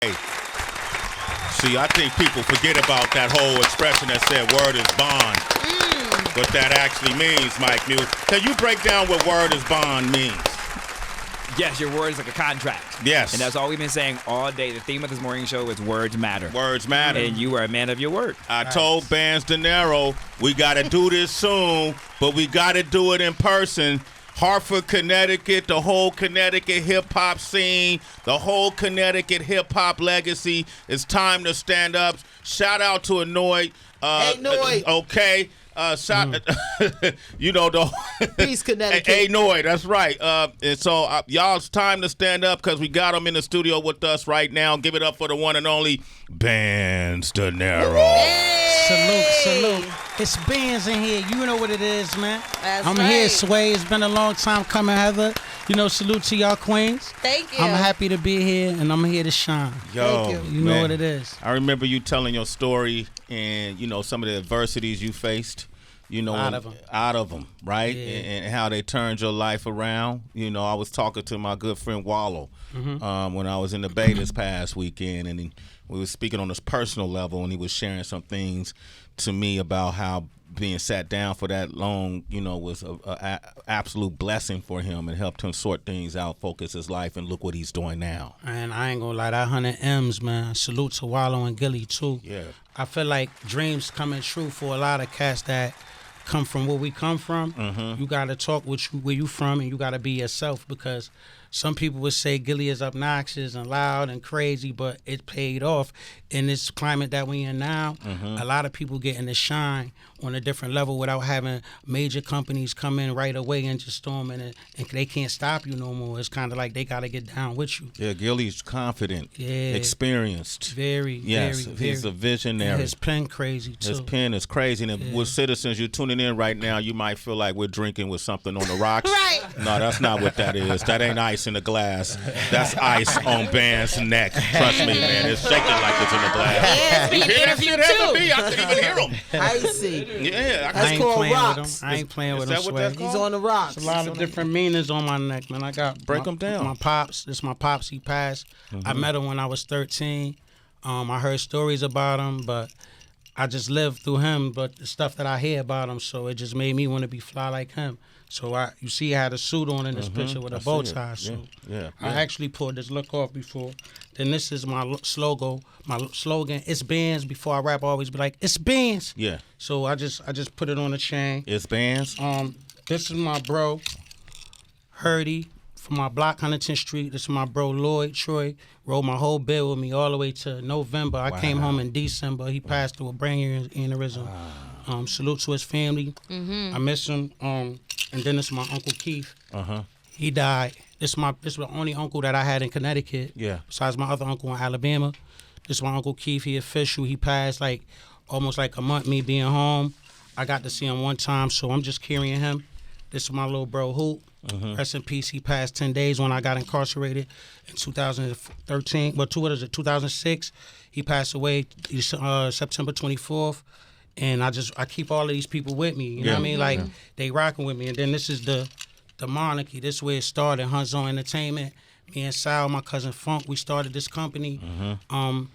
Hey, see, I think people forget about that whole expression that said word is bond. What that actually means, Mike Muse. Can you break down what word is bond means? Yes, your word is like a contract. Yes. And that's all we've been saying all day. The theme of this morning show is words matter. Words matter. And you are a man of your word. I told Bandz Danero we got to do this soon, but we got to do it in person. Hartford, Connecticut, the whole Connecticut hip-hop scene, the whole Connecticut hip-hop legacy. It's time to stand up. Shout out to Annoyed. Hey, Noid. Okay. You know, the Peace, Connecticut. Hey, Noid, that's right. And so, y'all, it's time to stand up because we got them in the studio with us right now. Give it up for the one and only Bandz Danero. Salute. It's Bandz in here. You know what it is, man. That's I'm right. here, Sway. It's been a long time coming, Heather. You know, salute to y'all queens. Thank you. I'm happy to be here, and I'm here to shine. Yo, Thank You know what it is. I remember you telling your story and, you know, some of the adversities you faced. You know, out of them, right? Yeah. And how they turned your life around. You know, I was talking to my good friend Wallow when I was in the Bay this past weekend, and we were speaking on this personal level, and he was sharing some things to me about how being sat down for that long, you know, was a absolute blessing for him and helped him sort things out, focus his life, and look what he's doing now. And I ain't gonna lie, that 100 M's, man. Salute to Wallow and Gilly, too. Yeah. I feel like dreams coming true for a lot of cats that come from where we come from. You gotta talk where you from, and you gotta be yourself, because some people would say Gilly is obnoxious and loud and crazy, but it paid off in this climate that we in now. A lot of people getting to shine on a different level without having major companies come in right away and just storming it, and they can't stop you no more. It's kind of like they gotta get down with you. Yeah, Gilly's confident, experienced. Very, Yes, he's a visionary. His pen crazy too. His pen is crazy. And with citizens, you're tuning in right now, you might feel like we're drinking with something on the rocks. Right. No, that's not what that is. That ain't ice in the glass. That's ice on Band's neck. Trust me, man. It's shaking like it's in the glass. Yeah, it's You being hear that interviewed shit, Heather too. B? I couldn't even hear him. Icy. Yeah, That's I ain't called playing rocks. with him. I ain't playing Is with that him, what Sway. that's He's on the rocks. It's a lot of different meanings on my neck, man. I got Break 'em down. My pops. This my pops. He passed. I met him when I was 13. I heard stories about him, but I just lived through him. But the stuff that I hear about him, so it just made me want to be fly like him. So you see, I had a suit on in this picture with a bow tie. So I actually pulled this look off before. Then this is my slogan. My slogan, it's Bandz. Before I rap, I always be like, it's Bandz. Yeah. So I just put it on the chain. It's Bandz. This is my bro, Hurdy, from my block, Huntington Street. This is my bro, Lloyd Troy. Rode my whole bill with me all the way to November. I came home in December. He passed through a brain aneurysm. Salute to his family. I miss him. And then this is my Uncle Keith. He died. This is the only uncle that I had in Connecticut. Yeah. Besides my other uncle in Alabama. This is my Uncle Keith. He official. He passed like almost like a month me being home. I got to see him one time, so I'm just carrying him. This is my little bro, Hoop. Rest in peace. He passed 10 days when I got incarcerated in 2013. Well, 2006. He passed away September 24th. And I keep all of these people with me. You know what I mean? Like, they rocking with me. And then this is the monarchy. This is where it started, Hanzo Entertainment. Me and Sal, my cousin Funk, we started this company. And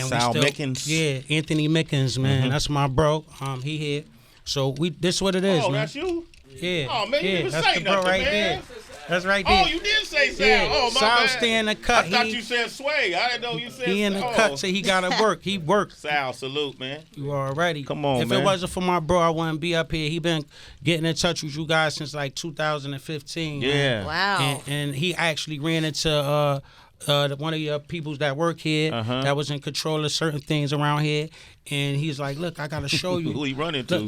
Sal Mickens. Yeah, Anthony Mickens, man. That's my bro. He here. So this is what it is, Oh, man. that's you? Yeah. Oh, man, you yeah, didn't that's say the bro nothing, right man. there. That's right there. Oh, you did say Sal. Yeah. Oh, my Sal bad. stay in the cut. I thought He- you said Sway. I didn't know you said He in the cut, so he gotta work. He worked. Sal, salute, man. You already. Come on, if man. it wasn't for my bro, I wouldn't be up here. He been getting in touch with you guys since like 2015. man. Yeah. Wow. And he actually ran into one of your peoples that work here that was in control of certain things around here. And he's like, look, I gotta show you. Who he running to? Who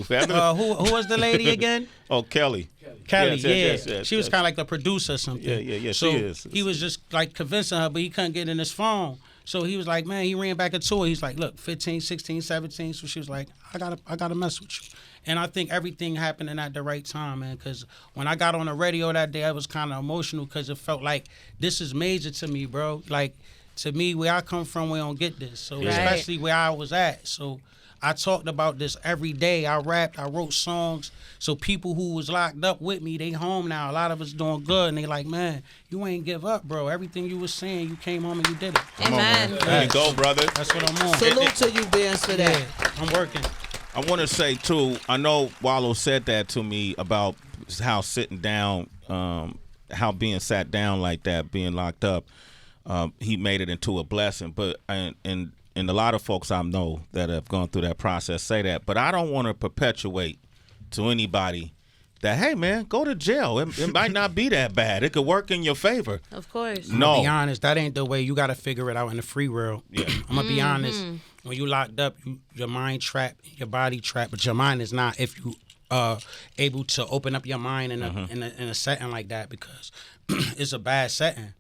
was the lady again? Oh, Kelly. Kelly, Yes, she was kind of like the producer or something. Yeah, so she is. He was just like convincing her, but he couldn't get in his phone. So he was like, man, he ran back into her. He's like, look, 15, 16, 17. So she was like, I gotta mess with you. And I think everything happening at the right time, man, because when I got on the radio that day, I was kind of emotional because it felt like this is major to me, bro. Like, to me, where I come from, we don't get this. So Right. especially where I was at. So I talked about this every day. I rapped, I wrote songs. So people who was locked up with me, they home now. A lot of us doing good, and they like, man, you ain't give up, bro. Everything you was saying, you came home and you did it. Come on, man. Amen. There you go, brother. That's what I'm on. Salute to you, Bandz, for that. Yeah, I'm working. I want to say too. I know Wallow said that to me about how sitting down, how being sat down like that, being locked up, he made it into a blessing. But and a lot of folks I know that have gone through that process say that. But I don't want to perpetuate to anybody that, hey man, go to jail. It might not be that bad. It could work in your favor. Of course. No. To be honest, that ain't the way. You got to figure it out in the free world. Yeah. I'm gonna be honest. When you locked up, your mind trapped, your body trapped, but your mind is not. If you able to open up your mind in a setting like that, because it's a bad setting.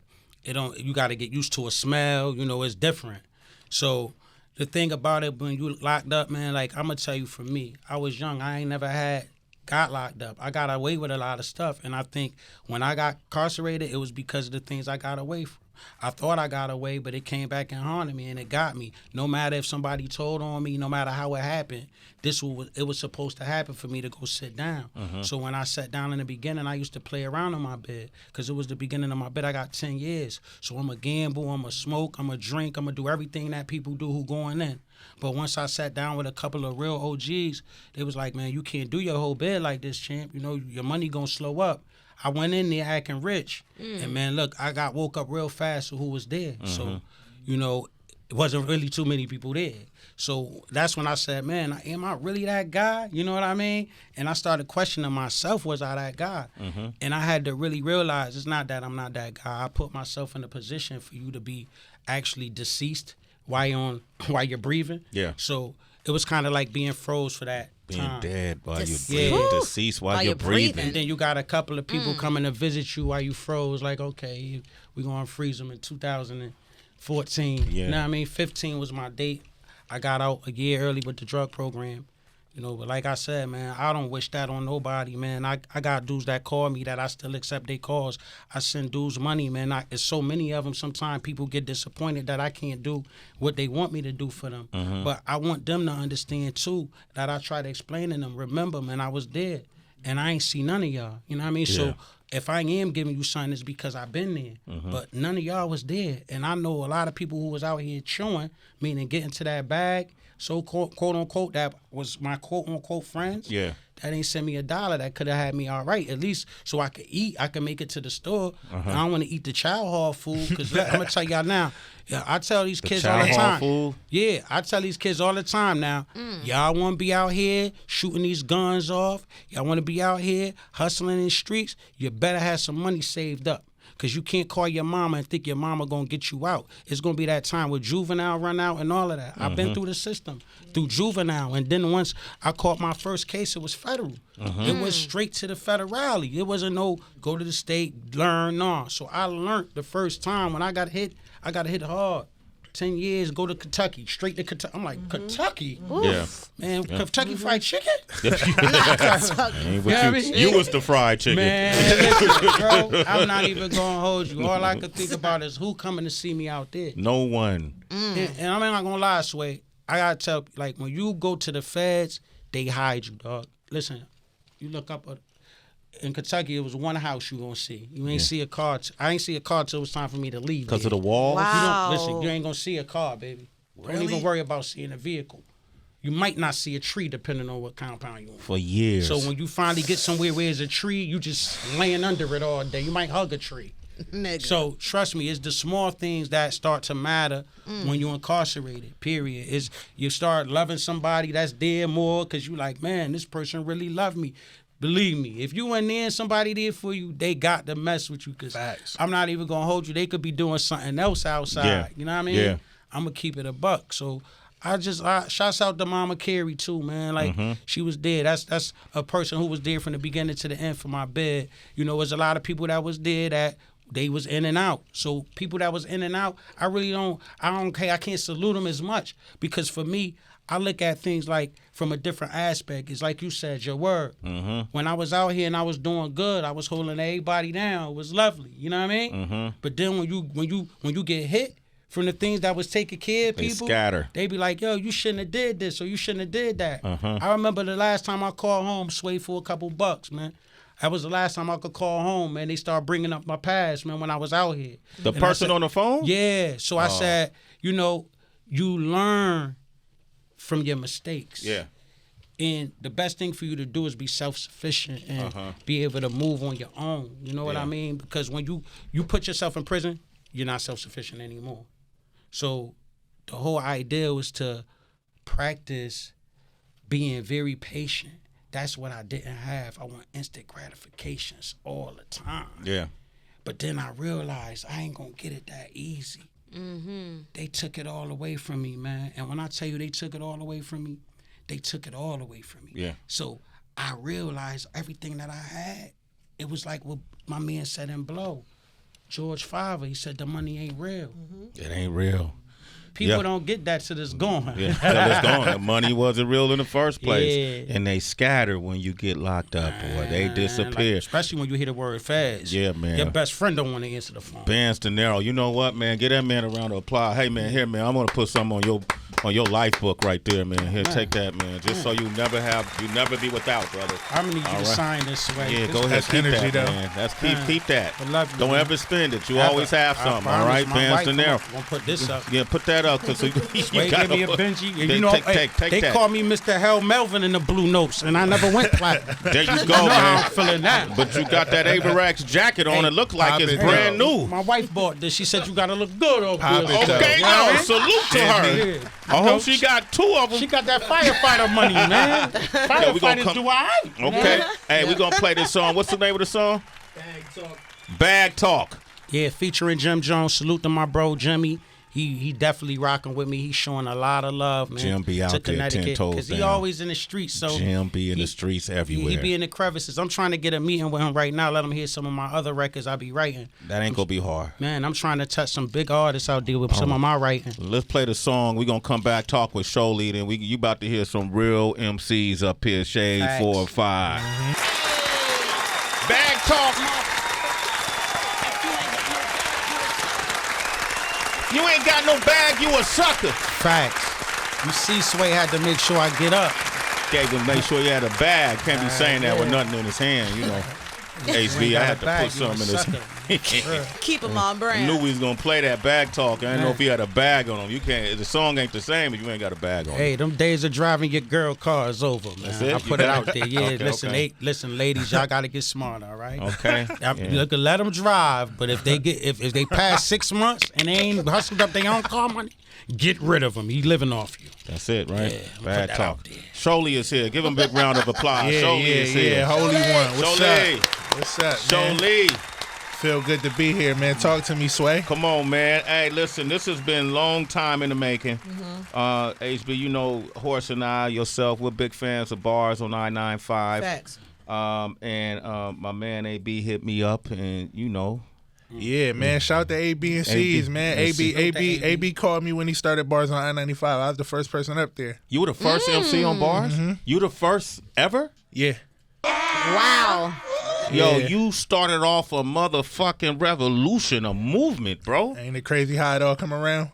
It don't. You got to get used to a smell. You know, it's different. So the thing about it, when you locked up, man, like I'm gonna tell you, for me, I was young. I ain't never got locked up. I got away with a lot of stuff, and I think when I got incarcerated, it was because of the things I got away from. I thought I got away, but it came back and haunted me, and it got me. No matter if somebody told on me, no matter how it happened, it was supposed to happen for me to go sit down. So when I sat down in the beginning, I used to play around on my bed because it was the beginning of my bed. I got 10 years. So I'm a gamble, I'm a smoke, I'm a drink, I'm going to do everything that people do who going in. But once I sat down with a couple of real OGs, they was like, man, you can't do your whole bed like this, champ. You know, your money going to slow up. I went in there acting rich. And, man, look, I got woke up real fast to who was there. So, you know, it wasn't really too many people there. So that's when I said, man, am I really that guy? You know what I mean? And I started questioning myself, was I that guy? And I had to really realize it's not that I'm not that guy. I put myself in a position for you to be actually deceased while you're breathing. Yeah. So it was kind of like being froze for that Being time. dead while you're Deceased. breathing, Woo. deceased while While you're you're breathing. breathing. And then you got a couple of people coming to visit you while you froze. Like, okay, we're going to freeze them in 2014. Yeah. You know what I mean? 15 was my date. I got out a year early with the drug program. You know, but like I said, man, I don't wish that on nobody, man. I got dudes that call me that I still accept their calls. I send dudes money, man. It's so many of them. Sometimes people get disappointed that I can't do what they want me to do for them. But I want them to understand, too, that I try to explain to them, remember, man, I was dead. And I ain't see none of y'all. You know what I mean? Yeah. So if I am giving you something, it's because I've been there. But none of y'all was there. And I know a lot of people who was out here chewing, meaning getting to that bag, so quote unquote, that was my quote unquote friends. Yeah. That ain't send me $1 that could have had me all right, at least so I could eat. I could make it to the store. I don't want to eat the child hall food because I'm gonna tell y'all now. Yeah, I tell these kids all the child hall time. food? Yeah, I tell these kids all the time now. Y'all want to be out here shooting these guns off. Y'all want to be out here hustling in the streets. You better have some money saved up. Because you can't call your mama and think your mama going to get you out. It's going to be that time with juvenile run out and all of that. I've been through the system, through juvenile. And then once I caught my first case, it was federal. It was straight to the federale. It wasn't no go to the state, learn, no. So I learned the first time when I got hit hard. 10 years, go to Kentucky, straight to Kentucky. I'm like, Kentucky? Yeah. Man, Kentucky Fried Chicken? Ain't what Yeah, I you, mean- you was the fried chicken. Man, listen, bro, I'm not even gonna hold you. All I could think about is who coming to see me out there. No one. And I'm not gonna lie, Sway. I gotta tell, like, when you go to the feds, they hide you, dog. Listen, you look up in Kentucky, it was one house you gonna see. You ain't see a car. I ain't see a car till it was time for me to leave. Because of the walls? Wow. Listen, you ain't gonna see a car, baby. Don't even worry about seeing a vehicle. You might not see a tree depending on what compound you in. For years. So when you finally get somewhere where there's a tree, you just laying under it all day. You might hug a tree. Nigga. So trust me, it's the small things that start to matter when you're incarcerated, period. Is you start loving somebody that's there more because you like, man, this person really loved me. Believe me, if you in there and somebody there for you, they got to mess with you because I'm not even going to hold you. They could be doing something else outside. Yeah. You know what I mean? Yeah. I'm going to keep it a buck. So I shouts out to Mama Carrie too, man. Like she was there. That's a person who was there from the beginning to the end for my bed. You know, there's a lot of people that was there that they was in and out. So people that was in and out, I don't care. I can't salute them as much because for me, I look at things like from a different aspect. It's like you said, your word. When I was out here and I was doing good, I was holding everybody down. It was lovely. You know what I mean? But then when you get hit, from the things that was taking care of They people. scatter. They be like, yo, you shouldn't have did this or you shouldn't have did that. Uh-huh. I remember the last time I called home, Sway, for a couple bucks, man. That was the last time I could call home, man. They started bringing up my past, man, when I was out here. The And person I said, on the phone? Yeah. So I said, you know, you learn from your mistakes. Yeah. And the best thing for you to do is be self-sufficient and be able to move on your own. You know what I mean? Because when you put yourself in prison, you're not self-sufficient anymore. So the whole idea was to practice being very patient. That's what I didn't have. I want instant gratifications all the time. Yeah. But then I realized I ain't gonna get it that easy. They took it all away from me, man. And when I tell you they took it all away from me, they took it all away from me. Yeah. So I realized everything that I had, it was like what my man said in Blow. George Fiver, he said the money ain't real. It ain't real. People don't get that till it's gone. Yeah, till it's gone. The money wasn't real in the first place. Yeah. And they scatter when you get locked up, boy. They disappear. Like, especially when you hear the word fast. Yeah, man. Your best friend don't want to answer the phone. Bandz Danero, you know what, man? Get that man a round of applause. Hey, man, here, man, I'm gonna put something on your life book right there, man. Here, take that, man. Just so you never be without, brother. I'm gonna need you All to right. sign this way. Yeah, This go ahead, That's keep energy, that, though. man. That's keep that. I love you, Don't man. ever spend it. You I- always have I something, all promise right? my Bandz wife Danero. gonna put this up. Yeah, put that up, cause you Wait, got give me a Benji. You know, take they that. call me Mr. Hell Melvin in the Blue Notes, and I never went platinum. There you You go, know how man. I'm feeling that. But you got that Averax jacket on. It look like pop it's it, brand though. new. My wife bought this. She said you gotta look good over Pop there. it, though. Okay, You know what I no, mean? salute to her. Yeah. I hope she got two of them. She got that firefighter money, man. we gonna Firefighters come- do all right. Okay. Hey, we gonna play this song. What's the name of the song? Bag Talk. Yeah, featuring Jim Jones. Salute to my bro Jimmy. He definitely rocking with me. He's showing a lot of love, man. Jim be out to there 10 Connecticut, toes because he down. always in the streets. So Jim be in the streets everywhere. He be in the crevices. I'm trying to get a meeting with him right now. Let him hear some of my other records I be writing. That ain't gonna be hard. Man, I'm trying to touch some big artists out there with some of my writing. Let's play the song. We gonna come back, talk with Shirley, then you about to hear some real MCs up here. Shade Facts. 4 or 5. Bag Talk. You ain't got no bag, you a sucker. Facts. You see, Sway had to make sure I get up. Gave him make sure he had a bag. Can't be saying that with nothing in his hand, you know. HB, I got had a to bag, put you a something in sucker. his. Keep him on I brand. knew we was gonna play that bag talk. I didn't know if he had a bag on him. You can't. The song ain't the same if you ain't got a bag on. Hey, them days of driving your girl car is over, man. That's it? I put it out there. Yeah, Okay, listen, okay. listen, ladies, y'all gotta get smart, all right? Okay. You look, let them drive, but if they get if they pass 6 months and they ain't hustled up their own car money, get rid of them. He living off you. That's it, right? Yeah, I'm Bad put that talk. out there. Shirley is here. Give him a big round of applause. Shirley is here. Holy one. What's Shirley. up? What's up, man? Shirley. Feel good to be here, man. Talk to me, Sway. Come on, man. Hey, listen, this has been a long time in the making. HB, you know, Horse and I, yourself, we're big fans of bars on I-95. Facts. And my man AB hit me up, and you know. Yeah, man. Shout out to AB and C's, man. AB called me when he started bars on I-95. I was the first person up there. You were the first MC on bars? You the first ever? Yeah. Wow. Yo, Yeah. you started off a motherfucking revolution, a movement, bro. Ain't it crazy how it all come around?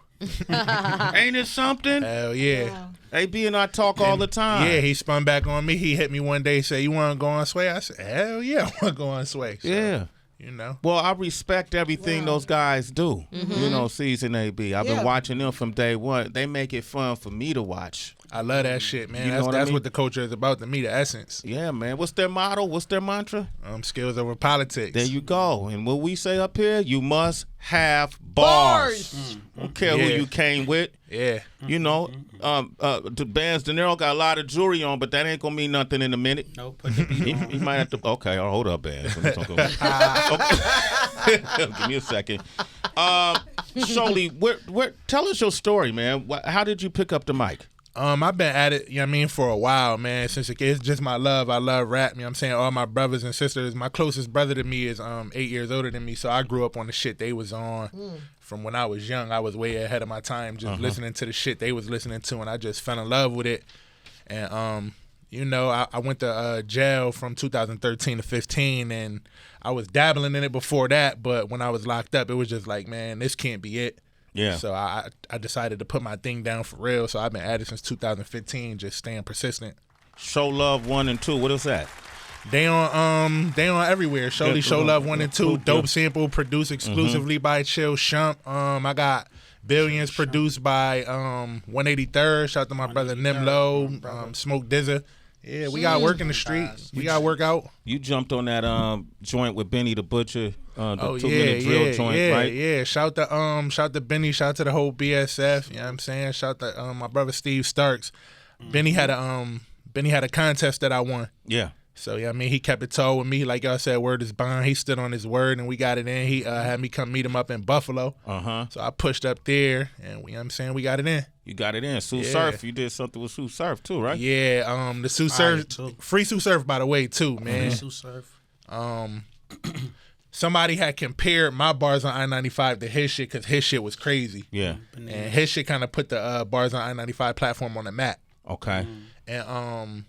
Ain't it something? Hell yeah. AB and I talk all the time. Yeah, he spun back on me. He hit me one day, said, "You want to go on Sway?" I said, "Hell yeah, I want to go on Sway." So, Yeah. you know. Well, I respect everything those guys do. You know, C's and AB. I've been watching them from day one. They make it fun for me to watch. I love that shit, man. You know what I That's mean? what the culture is about to me, the essence. Yeah, man. What's their motto? What's their mantra? Skills over politics. There you go. And what we say up here, you must have bars. Don't care who Yeah. you came with. Yeah. You know, the Bandz Danero got a lot of jewelry on, but that ain't gonna mean nothing in a minute. No, put the beat on. He might have to. Okay, hold up, Bandz. Let me talk about- Okay. Give me a second. Shirley, tell us your story, man. How did you pick up the mic? I've been at it, you know what I mean, for a while, man. Since it's just my love. I love rap. You know what I'm saying? All my brothers and sisters. My closest brother to me is 8 years older than me, so I grew up on the shit they was on. From when I was young, I was way ahead of my time, just listening to the shit they was listening to, and I just fell in love with it. And you know, I went to jail from 2013 to 15, and I was dabbling in it before that. But when I was locked up, it was just like, man, this can't be it. Yeah. So I decided to put my thing down for real. So I've been at it since 2015, just staying persistent. Show Love 1 and 2. What is that? They on everywhere. Shirley, Show Love 1 and 2. Dope sample produced exclusively by Chill Shump. I got Billions produced by 183rd. Shout out to my brother Nimlo, Smoke Dizza. Yeah, we got work in the streets. We got work out. You jumped on that joint with Benny the Butcher, the 2 yeah, minute drill joint, right? Yeah. Shout to Benny, shout to the whole BSF. You know what I'm saying? Shout to my brother Steve Starks. Benny had a contest that I won. Yeah. So yeah, I mean, he kept it tall with me. Like y'all said, word is bond. He stood on his word, and we got it in. He had me come meet him up in Buffalo. So I pushed up there, and you know what I'm saying, we got it in. You got it in. Sue Surf, you did something with Sue Surf too, right? Yeah, the Sue Surf, free Sue Surf, by the way, too, man. Sue Surf. Somebody had compared my bars on I-95 to his shit because his shit was crazy. Yeah. And his shit kind of put the bars on I-95 platform on the map. Okay. And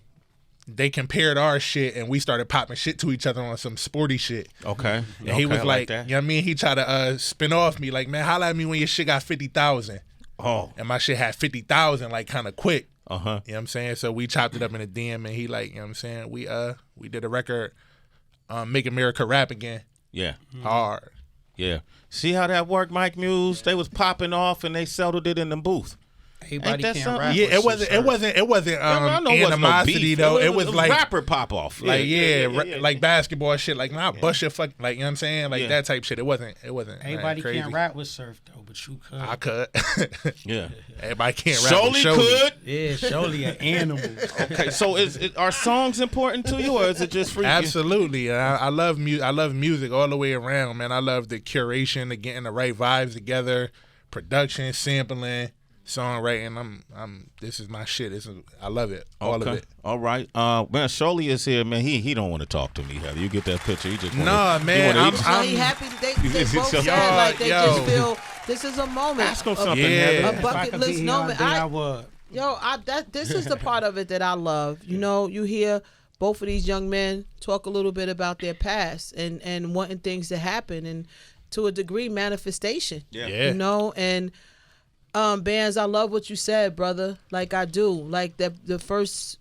they compared our shit, and we started popping shit to each other on some sporty shit. Okay. And he was like, that. you know what I mean? He tried to spin off me, like, man, holla at me when your shit got 50,000. Oh. And my shit had 50,000, like, kind of quick. Uh-huh. You know what I'm saying? So we chopped it up in a DM, and he like, you know what I'm saying? We did a record, Make America Rap Again. Yeah. Hard. Yeah. See how that worked, Mike Muse? They was popping off, and they settled it in the booth. Everybody Ain't that can't something? rap. Yeah, with it I wasn't know it wasn't animosity no though. beef. It was like rapper pop off. like like basketball shit. Like nah, bust your fuck. Like you know what I'm saying, like Yeah. that type shit. It wasn't. Everybody crazy. can't rap with Surf though, but you could. I could. Yeah. Everybody can't rap. with Shirley could. Yeah, surely an animal. Okay, so are songs important to you, or is it just free? Absolutely. I love music. I love music all the way around, man. I love the curation, the getting the right vibes together, production, sampling, songwriting. This is my shit. I love it. All of it. All right. Man, Shirley is here, man. He don't want to talk to me, Heather. You get that picture. He just Nah, man. He happy. They both said like they just feel this is a moment. Ask him of- something, Yeah. Heather. A If I bucket could list be here all moment. day, I would. This is the part of it that I love. You know, you hear both of these young men talk a little bit about their past and wanting things to happen, and to a degree manifestation. Yeah. You know, and Bandz, I love what you said, brother. Like I do. Like the first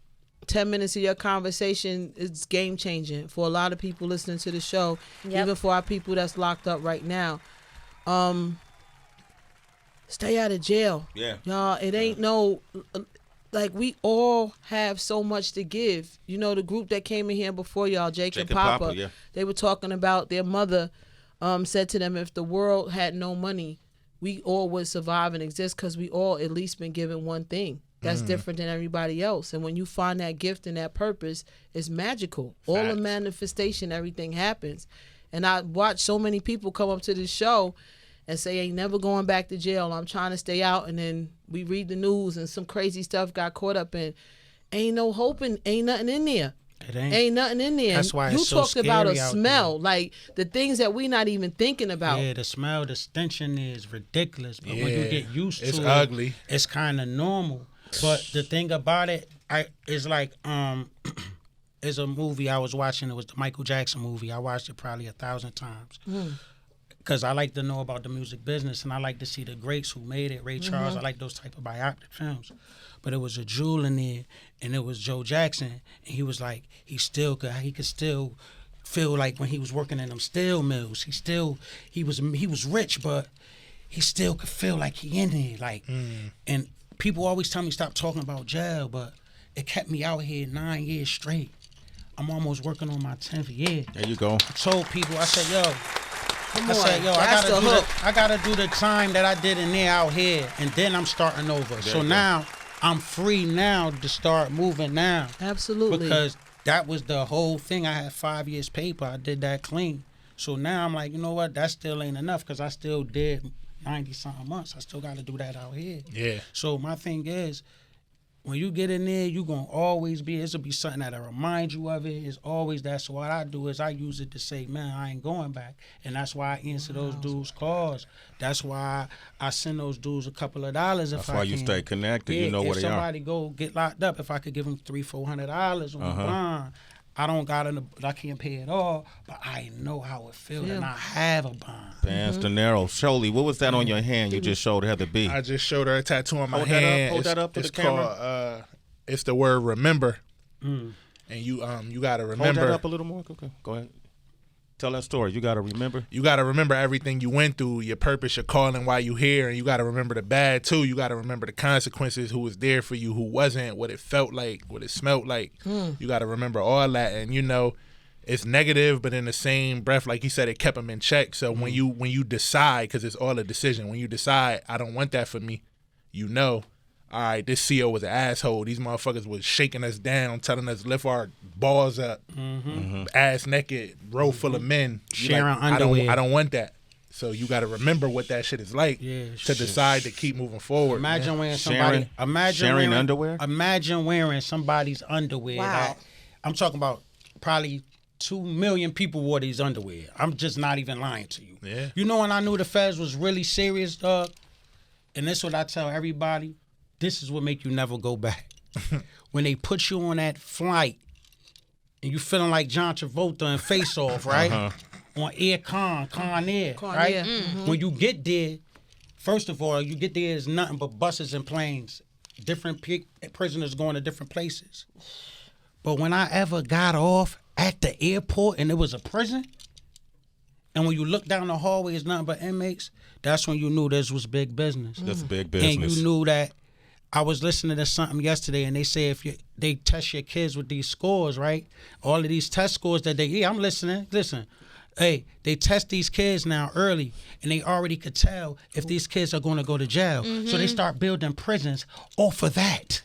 10 minutes of your conversation is game changing for a lot of people listening to the show, even for our people that's locked up right now. Stay out of jail. Yeah. Y'all, it ain't no, like, we all have so much to give. You know, the group that came in here before y'all, Jake and Papa, yeah. they were talking about their mother said to them, if the world had no money, we all would survive and exist because we all at least been given one thing that's different than everybody else. And when you find that gift and that purpose, it's magical. All the manifestation, everything happens. And I watch so many people come up to this show and say, ain't never going back to jail. I'm trying to stay out. And then we read the news and some crazy stuff got caught up in. Ain't no hope and ain't nothing in there. It ain't. Ain't nothing in there. That's why you it's so talked about a scary out smell, like the things that we not even thinking about. Yeah, the smell, the stenching is ridiculous. But when you get used to it's it, ugly. it's kind of normal. But the thing about it, is like, it's a movie I was watching. It was the Michael Jackson movie. I watched it probably 1,000 times. Because I like to know about the music business, and I like to see the greats who made it. Ray Charles, I like those type of biopic films. But it was a jewel in there, and it was Joe Jackson, and he was like, he could still feel like when he was working in them steel mills, he was rich, but he still could feel like he in there, like, and people always tell me stop talking about jail, but it kept me out here 9 years straight. I'm almost working on my 10th year. There you go. I told people, I said, yo, That's I gotta do the time that I did in there out here, and then I'm starting over. So now I'm free now to start moving now. Absolutely. Because that was the whole thing. I had 5 years paper. I did that clean. So now I'm like, you know what? That still ain't enough because I still did 90-something months. I still got to do that out here. Yeah. So my thing is, when you get in there, you going to always be, it'll be something that'll remind you of it. It's always that. So what I do is I use it to say, man, I ain't going back. And that's why I answer those dudes' calls. That's why I send those dudes a couple of dollars if I can. That's why you stay connected. Yeah, you know where if they are. somebody go get locked up, if I could give them $300-400 on the bond, I don't got I can't pay it all, but I know how it feels, and I have a bond. Bandz Danero. Shirley, what was that on your hand you just showed Heather B? I just showed her a tattoo on my Hold hand. Hold that up to the camera. Called, it's the word remember. And you gotta remember. Hold that up a little more. Okay, go ahead. Tell that story. You gotta remember. You gotta remember everything you went through, your purpose, your calling, why you here, and you gotta remember the bad too. You gotta remember the consequences, who was there for you, who wasn't, what it felt like, what it smelled like. You gotta remember all that, and you know, it's negative, but in the same breath, like you said, it kept them in check. So when you decide, because it's all a decision, when you decide, I don't want that for me, you know, all right, this CEO was an asshole. These motherfuckers was shaking us down, telling us lift our balls up, ass naked, row full of men. Sharing underwear. I don't want that. So you got to remember what that shit is like to decide to keep moving forward. Imagine wearing Sharing underwear? Imagine wearing somebody's underwear. Wow. I'm talking about probably 2 million people wore these underwear. I'm just not even lying to you. Yeah. You know when I knew the feds was really serious, dog? And this is what I tell everybody. This is what make you never go back. When they put you on that flight and you feeling like John Travolta in Face Off, right? On Con Air, right? When you get there, first of all, you get there, it's nothing but buses and planes. Different prisoners going to different places. But when I ever got off at the airport and it was a prison, and when you look down the hallway, it's nothing but inmates, that's when you knew this was big business. That's big business. And you knew that. I was listening to something yesterday, and they say if they test your kids with these scores, right? All of these test scores that I'm listening. Listen, hey, they test these kids now early, and they already could tell if these kids are going to go to jail. So they start building prisons off of that.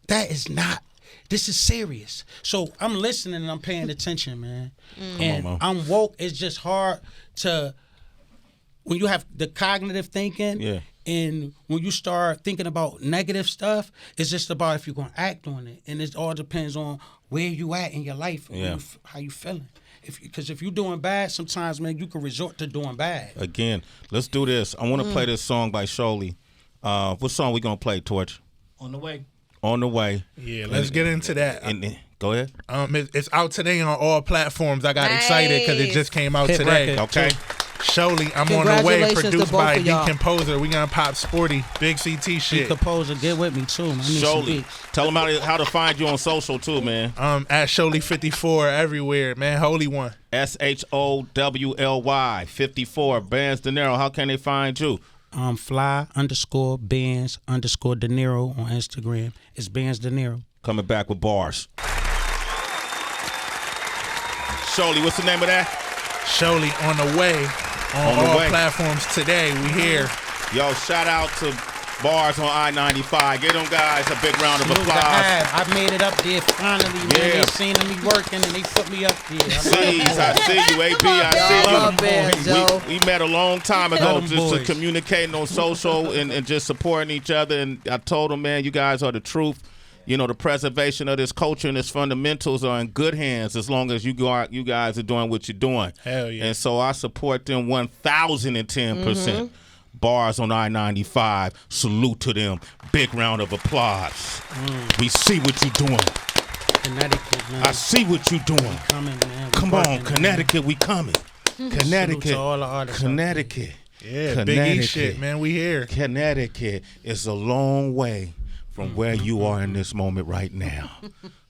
That is not. This is serious. So I'm listening and I'm paying attention, man. And I'm woke. It's just hard to when you have the cognitive thinking. Yeah. And when you start thinking about negative stuff, it's just about if you're going to act on it. And it all depends on where you at in your life and how you feeling. Because if you're doing bad, sometimes, man, you can resort to doing bad. Again, let's do this. I want to play this song by Shirley. What song we going to play, Torch? On the way. On the way. Yeah, let's get into that. Go ahead. It's out today on all platforms. I got excited because it just came out today. Record, Okay. Shirley, I'm on the way. Congratulations to Produced both by of y'all. Decomposer. We gonna pop sporty. Big CT shit. Composer, get with me too, man. I need some Shirley, beats. tell them how to find you on social too, man. At Shirley54 everywhere, man. Holy one. SHOWLY 54. Bandz Danero. How can they find you? Fly_Bandz_Danero on Instagram. It's Bandz Danero. Coming back with bars. Shirley, what's the name of that? Shirley on the way. On the all way. platforms today. We here. Yo, shout out to Bars on I-95. Give them guys a big round of Salute to applause. I made it up there finally, man. Yeah. They seen me working and they put me up there. Please, I see you, AB. I Love see Bandz, you. yo. We met a long time ago Love them just to boys. communicating on social and just supporting each other. And I told them, man, you guys are the truth. You know, the preservation of this culture and its fundamentals are in good hands as long as you guys are doing what you're doing. Hell yeah. And so I support them 1,010%. Bars on I-95. Salute to them. Big round of applause. We see what you're doing. Connecticut, man. I see what you're doing. Coming, man. We Come on, working, Connecticut, we coming. Salute Connecticut, to all the artists out Connecticut. Yeah, Big E shit, man. We here. Connecticut is a long way from where you are in this moment right now.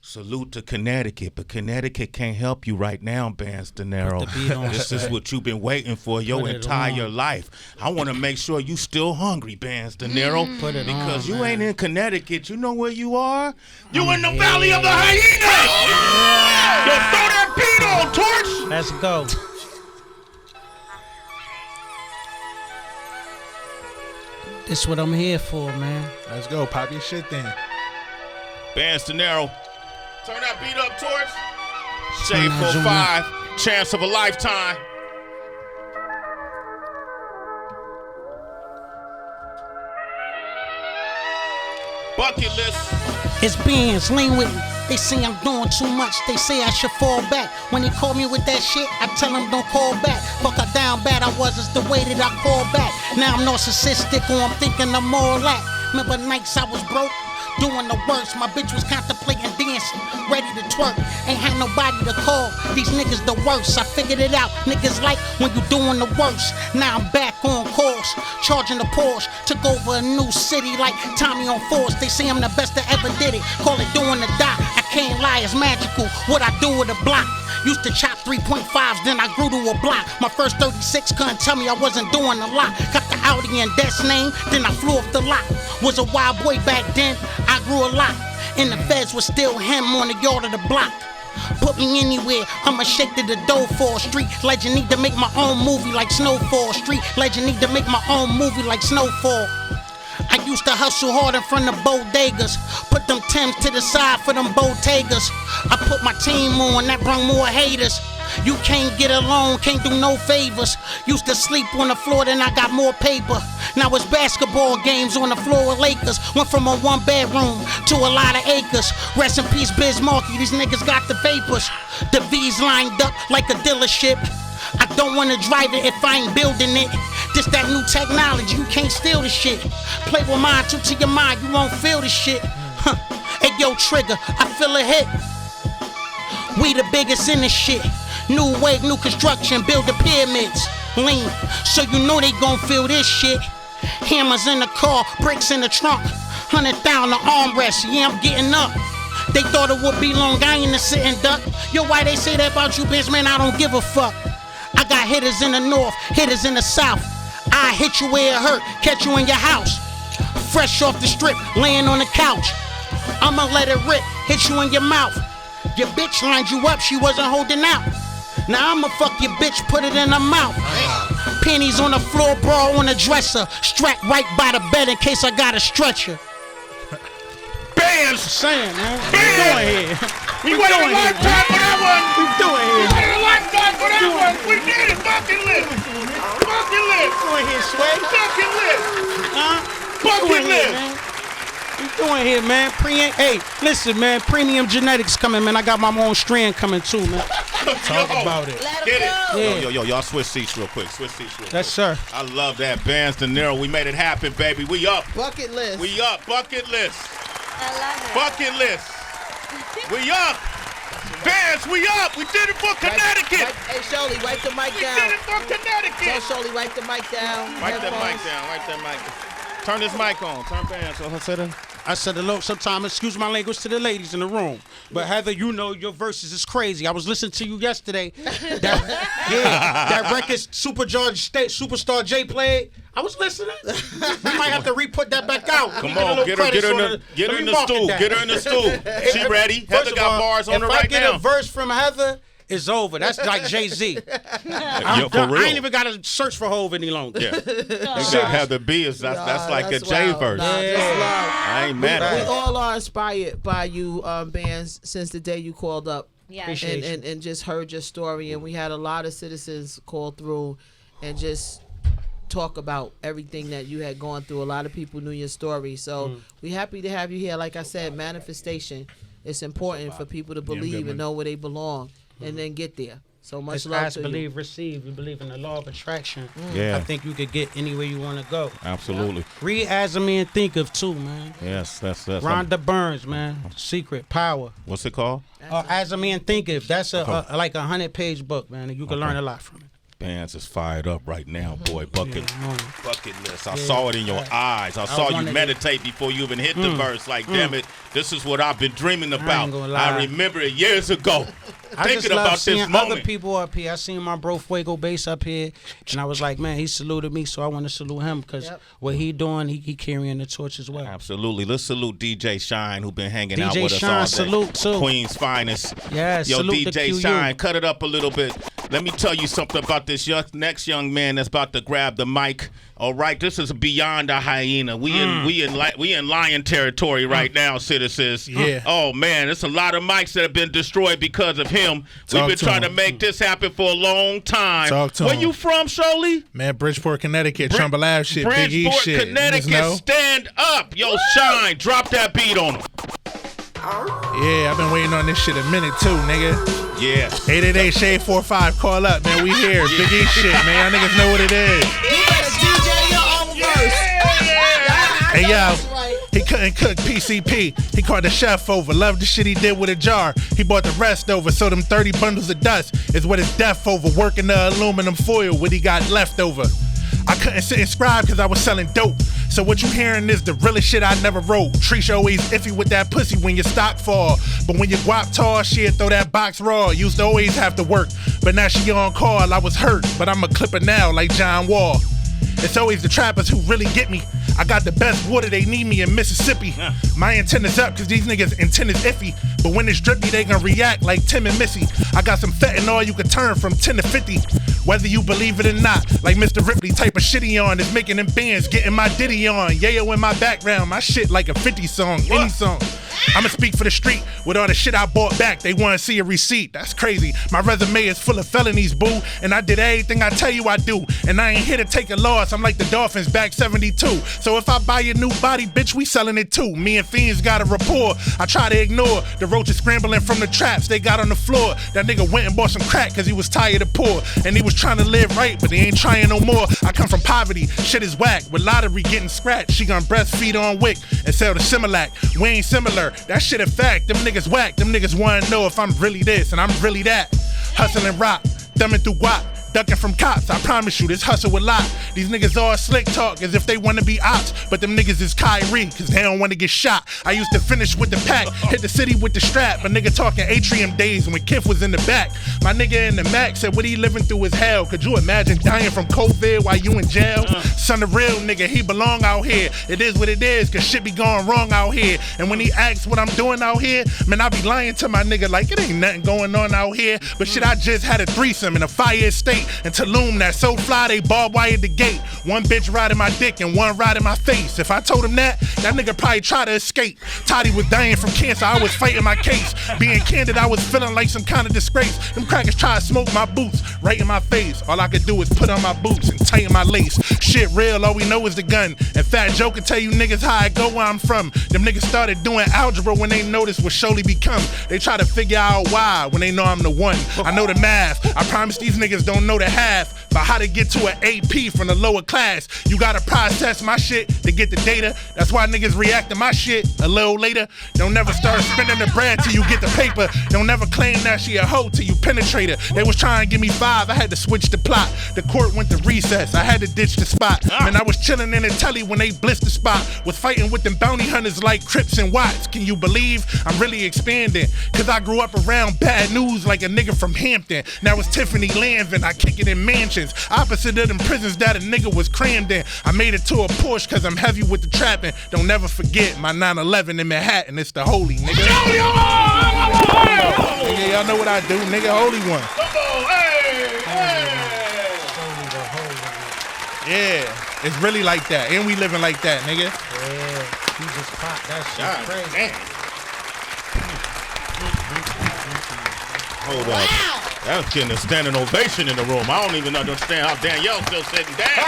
Salute to Connecticut, but Connecticut can't help you right now, Bandz Danero. Put the beat on. This is what you've been waiting for your Put it entire on. life. I want to make sure you still hungry, Bandz Danero, Put it because on, you man. ain't in Connecticut. You know where you are? You in the Valley of the Hyenas. Yo, throw that beat on, Torch. Let's go. This what I'm here for, man. Let's go. Pop your shit then. Bandz Danero. Turn that beat up, Torch. Turn Shade that joint 45. Chance of a lifetime. Bucket list. It's Bandz, lean with me. They say I'm doing too much, they say I should fall back. When they call me with that shit, I tell them don't call back. Fuck how down bad I was, it's the way that I call back. Now I'm narcissistic or I'm thinking I'm all that. Remember nights I was broke? doing the worst. My bitch was contemplating dancing, ready to twerk. Ain't had nobody to call. These niggas the worst. I figured it out. Niggas like when you doing the worst. Now I'm back on course, charging the Porsche. Took over a new city like Tommy on Force. They say I'm the best that ever did it. Call it doing the dot. I can't lie, it's magical. What I do with a block. Used to chop 3.5s, then I grew to a block. My first 36 couldn't tell me I wasn't doing a lot. Got the Audi and Death's name, then I flew off the lot. Was a wild boy back then, I grew a lot. And the feds was still him on the yard of the block. Put me anywhere, I'ma shake to the dough for street legend. Need to make my own movie like Snowfall. Street legend need to make my own movie like Snowfall. I used to hustle hard in front of bodegas. Put them Timbs to the side for them Bottegas. I put my team on, that brought more haters. You can't get along, can't do no favors. Used to sleep on the floor, then I got more paper. Now it's basketball games on the floor with Lakers. Went from a 1-bedroom to a lot of acres. Rest in peace, Biz Markie, these niggas got the vapors. The V's lined up like a dealership. I don't wanna drive it if I ain't building it. This that new technology, you can't steal the shit. Play with mine, too to your mind, you won't feel the shit. Huh. Hey yo, Trigger, I feel a hit. We the biggest in this shit. New wave, new construction, build the pyramids. Lean, so you know they gon' feel this shit. Hammers in the car, bricks in the trunk. 100,000 the armrest, yeah, I'm getting up. They thought it would be long, I ain't a sitting duck. Yo, why they say that about you, bitch, man, I don't give a fuck. I got hitters in the north, hitters in the south. I hit you where it hurt, catch you in your house. Fresh off the strip, laying on the couch. I'ma let it rip, hit you in your mouth. Your bitch lined you up, she wasn't holding out. Now I'ma fuck your bitch, put it in her mouth. Pennies on the floor, bra on the dresser. Strapped right by the bed in case I got a stretcher. Bandz! Saying, man. Bandz! We waited a lifetime for that one! We doing We here? waited a lifetime for that one! We did it! Bucket list! Bucket list! Doing here, Sway? Bucket list! Huh? Bucket list! We doing here, man. Hey, listen, man. Premium genetics coming, man. I got my own strand coming too, man. Talk about it. Get it. Yeah. Yo, y'all switch seats real quick. Switch seats real quick. Yes, sir. I love that. Bandz Danero. We made it happen, baby. We up. Bucket list. We up. Bucket list. I love it. Bucket list. We up. Bandz, we up. We did it for Connecticut. Hey, Shirley, wipe the mic We down. did it for Tell Connecticut. Shirley, wipe the mic down. Wipe that Headphones. mic down. Wipe that mic down. Turn this mic on. Turn Bandz. I said hello sometime, excuse my language to the ladies in the room. But Heather, you know your verses is crazy. I was listening to you yesterday. That record Superstar J played. I was listening. We might have to re-put that back out. Come on, get her in the stool. Get her in the stool. She ready. Heather got bars on her right now. If I get a verse from Heather, it's over. That's like Jay-Z. Yo, for real. I ain't even got to search for Hove any longer. Yeah. You got Heather B. That's like that's a J wild. verse. Nah, that's love. I ain't mad at We it. all are inspired by you, Bandz, since the day you called up Yeah. Appreciate and just heard your story. And we had a lot of citizens call through and just talk about everything that you had gone through. A lot of people knew your story. So we happy to have you here. Like I said, manifestation. It's important for people to believe and know where they belong and then get there. So much It's love ask, to believe, receive. You believe in the law of attraction. Yeah. I think you could get anywhere you want to go. Absolutely. Read As a Man Thinketh too, man. Yes, that's Rhonda Burns, man. Secret Power. what's it called? As a Man Thinketh. That's like a 100-page book, man, and you can learn a lot from it. Bandz is fired up right now, boy. Bucket list. I Yeah. saw it in your eyes. I saw you wanted meditate before you even hit the verse. Like, damn it, this is what I've been dreaming about. gonna lie. I remember it years ago. I just Thinking love about seeing this other moment. people up here. I seen my bro Fuego Bass up here, and I was like, man, he saluted me, so I want to salute him because what he doing, he carrying the torch as well. Absolutely. Let's salute DJ Shine, who been hanging out DJ with us Shine, all day. salute, too. Queen's finest. Yes, Yo, salute to DJ QU. Shine, cut it up a little bit. Let me tell you something about this next young man that's about to grab the mic. All right, this is beyond a hyena. We in lion territory right now, citizens. Yeah. Oh man, there's a lot of mics that have been destroyed because of him. We've been trying to make this happen for a long time. Talk to Where him. you from, Shirley? Man, Bridgeport, Connecticut, Trumba Lab shit, Big E Bridgeport, shit. Connecticut, You just know? stand up. Yo, Shine, drop that beat on him. Yeah, I've been waiting on this shit a minute too, nigga. Yeah. 888-SHADE-45, call up, man. We here. Big E shit, man. Y'all niggas know what it is. You better DJ your own verse. Hey, yo. Right. He He couldn't cook PCP. He called the chef over. Loved the shit he did with a jar. He bought the rest over. So them 30 bundles of dust is what his death over. Working the aluminum foil, what he got left over. I couldn't sit and scribe cause I was selling dope. So what you hearing is the realest shit I never wrote. Trisha always iffy with that pussy when your stock fall. But when your guap tall, shit, throw that box raw. Used to always have to work, but now she on call. I was hurt, but I'm a clipper now like John Wall. It's always the trappers who really get me. I got the best water, they need me in Mississippi. My antenna's up cause these niggas' antenna's iffy. But when it's drippy, they gon' react like Tim and Missy. I got some fentanyl you can turn from 10 to 50. Whether you believe it or not, like Mr. Ripley type of shit he on is making them bands, getting my ditty on. Yayo in my background, my shit like a 50 song, any song. I'ma speak for the street with all the shit I bought back. They wanna see a receipt, that's crazy. My resume is full of felonies, boo. And I did everything I tell you I do. And I ain't here to take a loss, I'm like the Dolphins back 72. So if I buy your new body, bitch, we selling it too. Me and Fiends got a rapport. I try to ignore the roaches scrambling from the traps they got on the floor. That nigga went and bought some crack cause he was tired of poor. And he was trying to live right, but he ain't trying no more. I come from poverty, shit is whack. With lottery getting scratched, she gon' breastfeed on Wick and sell the Similac. We ain't similar, that shit a fact. Them niggas whack, them niggas wanna know if I'm really this and I'm really that. Hustling rock, thumbing through guap. Ducking from cops, I promise you, this hustle a lot. These niggas all slick talk as if they wanna be ops, but them niggas is Kyrie, cause they don't wanna get shot. I used to finish with the pack, hit the city with the strap. A nigga talking atrium days when Kiff was in the back. My nigga in the Mac said what he living through is hell. Could you imagine dying from COVID while you in jail? Son, a real nigga, he belong out here. It is what it is, cause shit be going wrong out here. And when he asks what I'm doing out here, man, I be lying to my nigga like it ain't nothing going on out here. But shit, I just had a threesome in a fire estate. And Tulum, that so fly, they barbed wired the gate. One bitch riding my dick and one riding my face. If I told him that nigga probably try to escape. Toddy was dying from cancer, I was fighting my case. Being candid, I was feeling like some kind of disgrace. Them crackers try to smoke my boots right in my face. All I could do is put on my boots and tighten my lace. Shit real, all we know is the gun. And Fat Joe can tell you niggas how I go where I'm from. Them niggas started doing algebra when they noticed what Shirley become. They try to figure out why when they know I'm the one. I know the math, I promise these niggas don't know the half. But how to get to an AP from the lower class. You gotta process my shit to get the data. That's why niggas react to my shit a little later. Don't never start spending the bread till you get the paper. Don't never claim that she a hoe till you penetrate her. They was trying to give me 5, I had to switch the plot. The court went to recess, I had to ditch the spot. Man, I was chilling in the telly when they blitzed the spot. Was fighting with them bounty hunters like Crips and Watts. Can you believe I'm really expanding? Cause I grew up around bad news like a nigga from Hampton. Now it's Tiffany Lanvin, I kick it in mansions. Opposite of them prisons that a nigga was crammed in. I made it to a Porsche cause I'm heavy with the trapping. Don't never forget my 911 in Manhattan, it's the holy nigga. Nigga, y'all know what I do, nigga, holy one. Yeah, it's really like that. And we living like that, nigga. Yeah, he just popped that shit crazy. Hold on. That was getting a standing ovation in the room. I don't even understand how Danielle's still sitting down.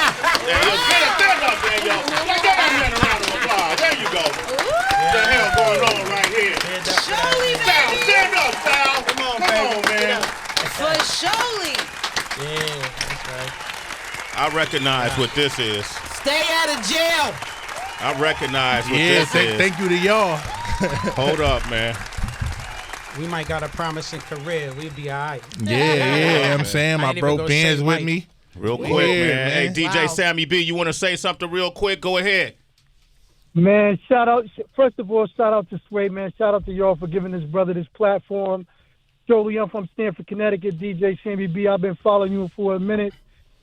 Danielle, stand up, Danielle. Give that a round of applause. There you go. What the hell going on right here? Shirley, Sal, baby. stand up, Sal. Come on, man. For Shirley. Yeah, that's right. I recognize what this is. Stay out of jail. I recognize what Yeah, this is. thank you to y'all. Hold up, man. We might got a promising career. We'll be all right. Yeah, I'm saying I my ain't bro even gonna Bandz say with Mike. me. Real quick, Yeah, man. Hey, man. DJ Wow. Sammy B, you want to say something real quick? Go ahead. Man, shout out. First of all, shout out to Sway, man. Shout out to y'all for giving this brother this platform. Shirley, I'm from Stamford, Connecticut. DJ Sammy B, I've been following you for a minute.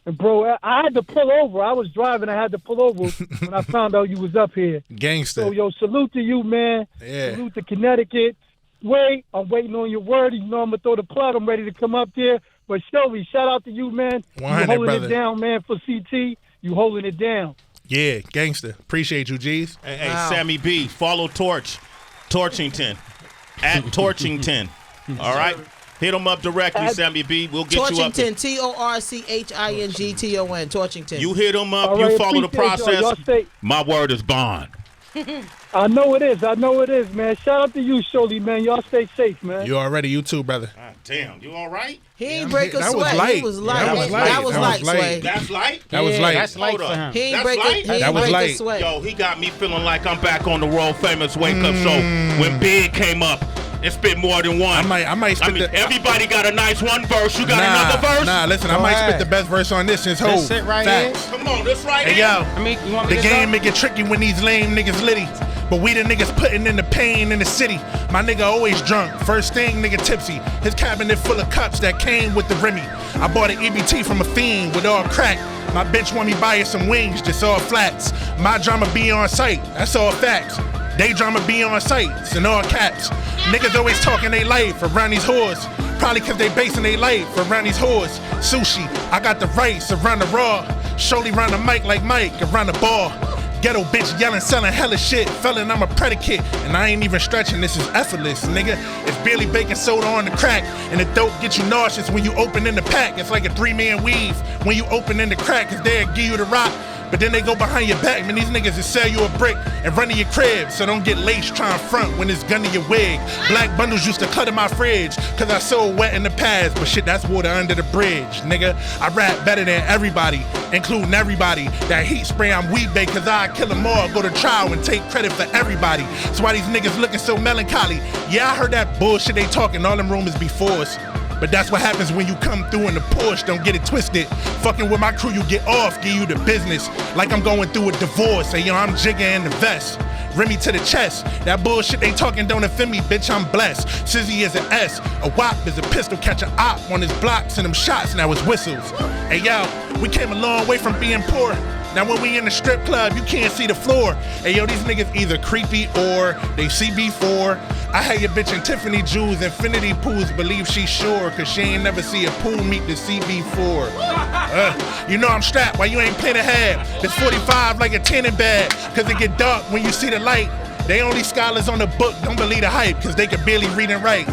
And, bro, I had to pull over. I was driving. I had to pull over when I found out you was up here. Gangster. So, yo, salute to you, man. Yeah. Salute to Connecticut. Sway, I'm waiting on your word. You know I'm going to throw the plug. I'm ready to come up there. But, Shirley, shout out to you, man. 100, You holding brother. it down, man, for CT. You holding it down. Yeah, gangster. Appreciate you, G's. Hey, Sammy B, follow Torchington, at Torchington. All right? Hit him up directly, Sammy B. We'll get you up there. Torchington, Torchington. Torchington. You hit him up, All you right, follow the appreciate y'all. process. Y'all stay- My word is bond. I know it is. I know it is, man. Shout out to you, Shirley, man. Y'all stay safe, man. You too, brother. God damn, you all right? He ain't break a that was sweat. light. He was light. That was light. That was That light, was light. Sway. That's light? That was light. That's light Hold for up. him. He ain't That's break light? a, he That ain't was break light. a sweat. Yo, he got me feeling like I'm back on the world famous wake up show when Big came up and spit more than one. I might spit everybody got a nice one verse. You got another verse? Nah, listen, Go I might ahead. spit the best verse on this since Hov. That's it right Facts. Come on, this right Hey, here. yo. I mean, you want me The to game go? make it tricky when these lame niggas litty. But we the niggas putting in the pain in the city. My nigga always drunk. First thing, nigga tipsy. His cabinet full of cups that came with the Remy. I bought an EBT from a fiend with all crack. My bitch want me buy her some wings, just all flats. My drama be on site, that's all facts. They drama be on site, it's in all caps. Niggas always talking they life around these whores. Probably cause they basing they life around these whores. Sushi, I got the rice around the raw. Shirley round the mic like Mike around the ball. Ghetto bitch yelling, selling hella shit. Felon, I'm a predicate, and I ain't even stretching. This is effortless, nigga. It's barely baking soda on the crack, and the dope get you nauseous when you open in the pack. It's like a 3-man weave when you open in the crack, cause they'll give you the rock. But then they go behind your back, man. These niggas will sell you a brick and run to your crib. So don't get laced trying to front when it's gun to your wig. Black bundles used to clutter my fridge, cause I so wet in the past. But shit, that's water under the bridge, nigga. I rap better than everybody, including everybody. That heat spray, I'm weed bait, cause I kill them all, go to trial and take credit for everybody. So why these niggas looking so melancholy? Yeah, I heard that bullshit they talking, all them rumors be forced. But that's what happens when you come through in the Porsche, don't get it twisted. Fucking with my crew, you get off, give you the business. Like I'm going through a divorce, hey yo, I'm jigging in the vest. Remy to the chest, that bullshit they talking don't offend me, bitch, I'm blessed. Sizzy is an S, a WAP is a pistol, catch a op on his blocks and them shots, now it's whistles. Hey yo, we came a long way from being poor. Now when we in the strip club, you can't see the floor. Hey yo, these niggas either creepy or they CB4. I had your bitch in Tiffany Jewels, Infinity Pools, believe she sure, cause she ain't never see a pool meet the CB4. You know I'm strapped, why you ain't playing a half? It's 45 like a 10 in bed, cause it get dark when you see the light. They only scholars on the book, don't believe the hype, cause they can barely read and write.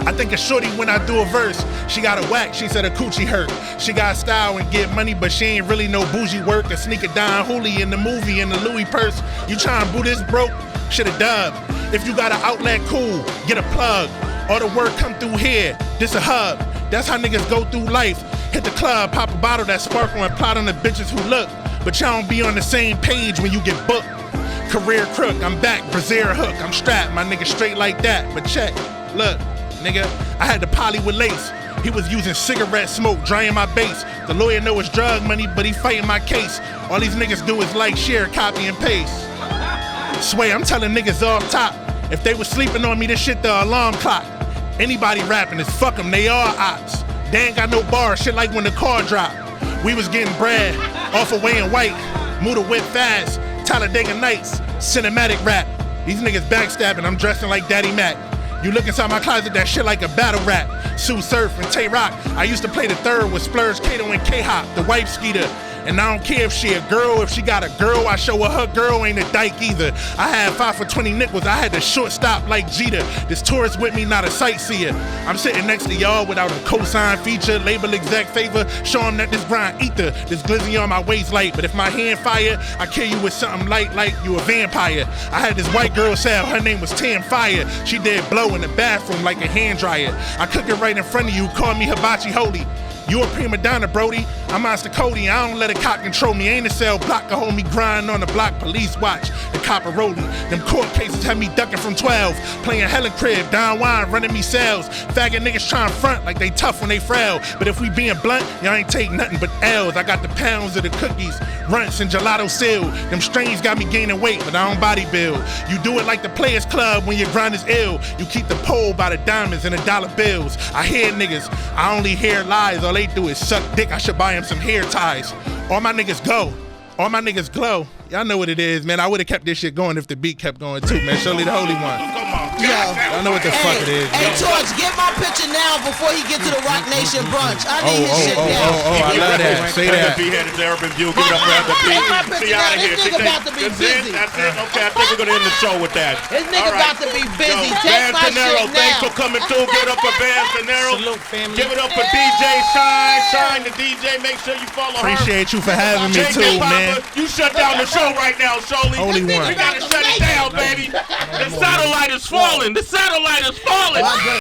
I think it's shorty when I do a verse. She got a whack, she said her coochie hurt. She got style and get money, but she ain't really no bougie work. A sneaker Don Hooley in the movie in the Louis purse. You trying to boo this broke? Shoulda dubbed. If you got an outlet, cool, get a plug. All the work come through here, this a hub. That's how niggas go through life. Hit the club, pop a bottle that sparkle and plot on the bitches who look. But y'all don't be on the same page when you get booked. Career crook, I'm back, Brazier hook. I'm strapped, my nigga straight like that. But check, look. Nigga, I had the poly with lace. He was using cigarette smoke, drying my base. The lawyer know it's drug money, but he fighting my case. All these niggas do is like, share, copy, and paste. Sway, I'm telling niggas off top. If they was sleeping on me, this shit the alarm clock. Anybody rapping is fuck them, they all ops. They ain't got no bar, shit like when the car dropped. We was getting bread, off of weighing white. Move the whip fast, Talladega Nights, cinematic rap. These niggas backstabbing, I'm dressing like Daddy Mac. You look inside my closet, that shit like a battle rap. Sue Surf and Tay Rock. I used to play the third with Splurge, Kato, and K-Hop, the wife skeeter. And I don't care if she a girl, if she got a girl, I show her girl ain't a dyke either. I had 5 for 20 nickels, I had to short stop like Jeter. This tourist with me, not a sightseer. I'm sitting next to y'all without a cosign feature, label exact favor, show them that this grind ether, this glizzy on my waist light. But if my hand fire, I kill you with something light like you a vampire. I had this white girl sell, her name was Tam Fire. She did blow in the bathroom like a hand dryer. I cook it right in front of you, call me Hibachi Holy. You a prima donna, Brody. I'm Monster Cody. I don't let a cop control me. Ain't a cell block to hold me grind on the block. Police watch the copper rolling. Them court cases had me ducking from 12. Playing Helen Crib, Don Wine, running me cells. Faggot niggas trying front like they tough when they frail. But if we being blunt, y'all ain't take nothing but L's. I got the pounds of the cookies, runts and gelato sealed. Them strains got me gaining weight, but I don't body build. You do it like the Players Club when your grind is ill. You keep the pole by the diamonds and the dollar bills. I hear niggas, I only hear lies. All they do is suck dick. I should buy him some hair ties. All my niggas go. All my niggas glow. Y'all know what it is, man. I would have kept this shit going if the beat kept going too, man. Shirley the Holy One. Yo. Y'all know what the fuck it is. Hey, Torch, get my picture now before he get to the Rock Nation brunch. I need his shit now. I love that. Say that. Be headed to Urban View. Give it up for the beat. See out of here. This nigga about to be busy. That's it. Okay, I think we're gonna end the show with that. This nigga about to be busy. Take Bandz my Danero, shit thanks now. for coming through. Give it up for Bandz Danero. Salute, family. Give it up for DJ Shine. Shine the DJ. Make sure you follow her. Appreciate you for having me JJ too, Papa, man. you shut down the show. show right now, Shirley. Only one. We gotta shut it down, baby. The satellite is falling. The satellite is falling.